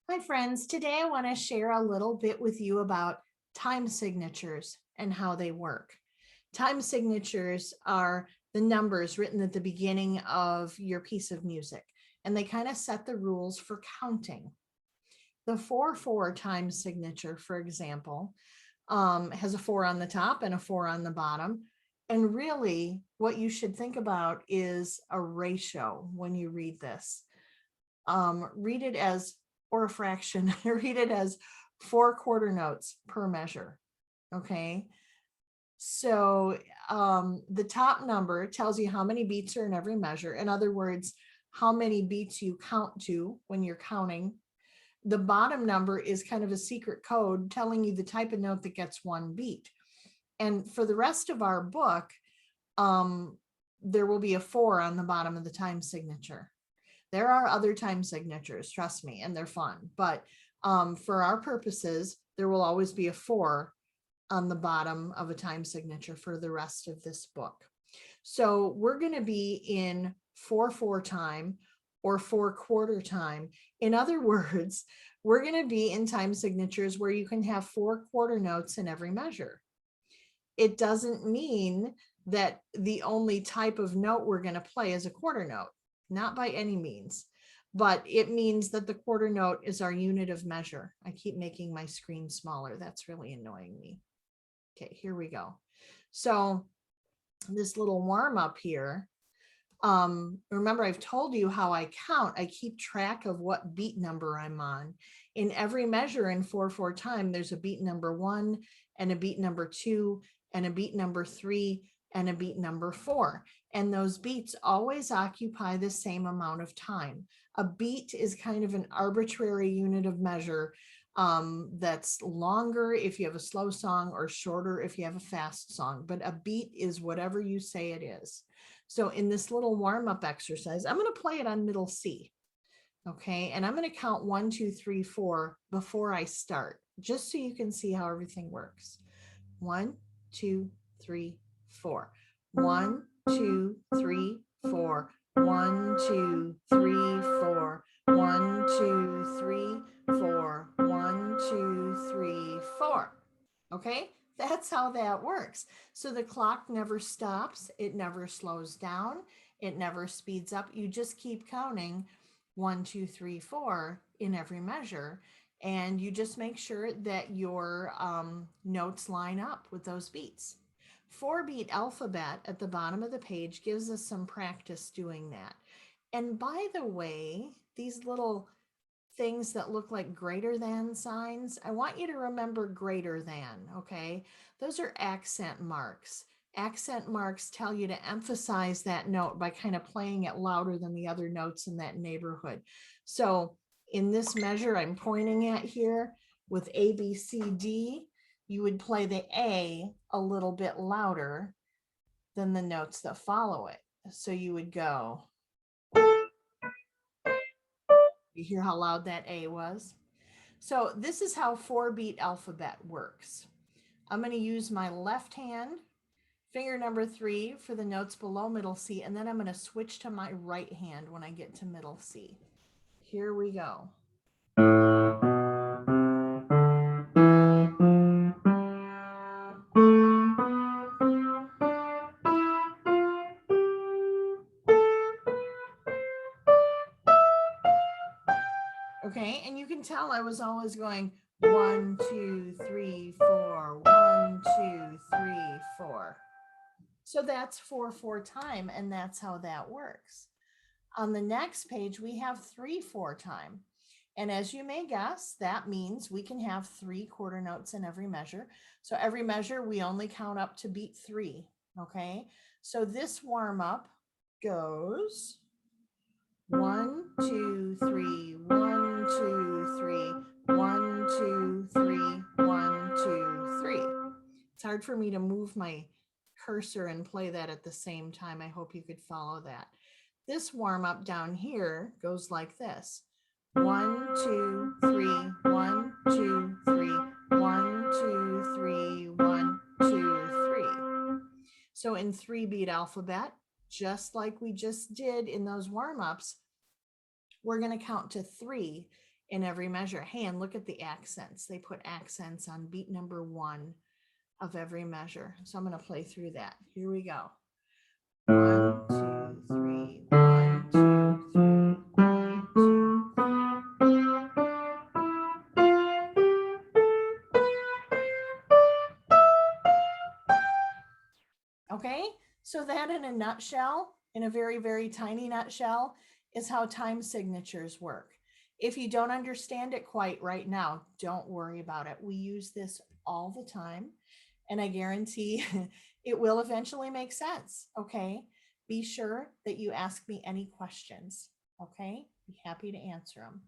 Hi friends, today I want to share a little bit with you about time signatures and how they work. Time signatures are the numbers written at the beginning of your piece of music, and they kind of set the rules for counting. The 4/4 time signature, for example, has a 4 on the top and a 4 on the bottom. And really, what you should think about is a ratio when you read this. Read it as, or a fraction, read it as 4 quarter notes per measure. Okay. So the top number tells you how many beats are in every measure. In other words, how many beats you count to when you're counting. The bottom number is kind of a secret code telling you the type of note that gets one beat. And for the rest of our book, there will be a 4 on the bottom of the time signature. There are other time signatures, trust me, and they're fun. But for our purposes, there will always be a 4 on the bottom of a time signature for the rest of this book. So we're going to be in 4/4 time or 4 quarter time. In other words, we're going to be in time signatures where you can have 4 quarter notes in every measure. It doesn't mean that the only type of note we're going to play is a quarter note, not by any means, but it means that the quarter note is our unit of measure. I keep making my screen smaller. That's really annoying me. Okay, here we go. So this little warm up here, remember I've told you how I count. I keep track of what beat number I'm on. In every measure in 4/4 time, there's a beat number 1 and a beat number 2 and a beat number 3 and a beat number 4. And those beats always occupy the same amount of time. A beat is kind of an arbitrary unit of measure that's longer if you have a slow song or shorter if you have a fast song. But a beat is whatever you say it is. So in this little warm-up exercise, I'm going to play it on middle C. Okay, and I'm going to count 1, 2, 3, 4 before I start, just so you can see how everything works. 1, 2, 3, 4. 1, 2, 3, 4. 1, 2, 3, 4. 1, 2, 3, 4. 1, 2, 3, 4. Okay, that's how that works. So the clock never stops, it never slows down, it never speeds up. You just keep counting 1, 2, 3, 4 in every measure. And you just make sure that your notes line up with those beats. 4-beat alphabet at the bottom of the page gives us some practice doing that. And by the way, these little things that look like greater than signs, I want you to remember greater than, okay? Those are accent marks. Accent marks tell you to emphasize that note by kind of playing it louder than the other notes in that neighborhood. So in this measure I'm pointing at here with A, B, C, D, you would play the A a little bit louder than the notes that follow it. So you would go, you hear how loud that A was? So this is how 4-beat alphabet works. I'm going to use my left hand, finger number 3 for the notes below middle C, and then I'm going to switch to my right hand when I get to middle C. Here we go. Okay, and you can tell I was always going 1, 2, 3, 4, 1, 2, 3, 4. So that's 4/4 time, and that's how that works. On the next page, we have 3/4 time. And as you may guess, that means we can have 3 quarter notes in every measure. So every measure, we only count up to beat 3, okay? So this warm up goes 1, 2, 3, 1, 2, 3, 1, 2, 3, 1, 2, 3. It's hard for me to move my cursor and play that at the same time. I hope you could follow that. This warm up down here goes like this. 1, 2, 3, 1, 2, 3, 1, 2, 3, 1, 2, 3. So in 3-beat alphabet, just like we just did in those warm-ups, we're going to count to 3 in every measure. Hey, and look at the accents. They put accents on beat number 1 of every measure. So I'm going to play through that. Here we go. 1, 2, 3, 1, 2, 3, 1, 2. Okay, so that in a nutshell, in a very, very tiny nutshell, is how time signatures work. If you don't understand it quite right now, don't worry about it. We use this all the time, and I guarantee it will eventually make sense. Okay, be sure that you ask me any questions. Okay, be happy to answer them.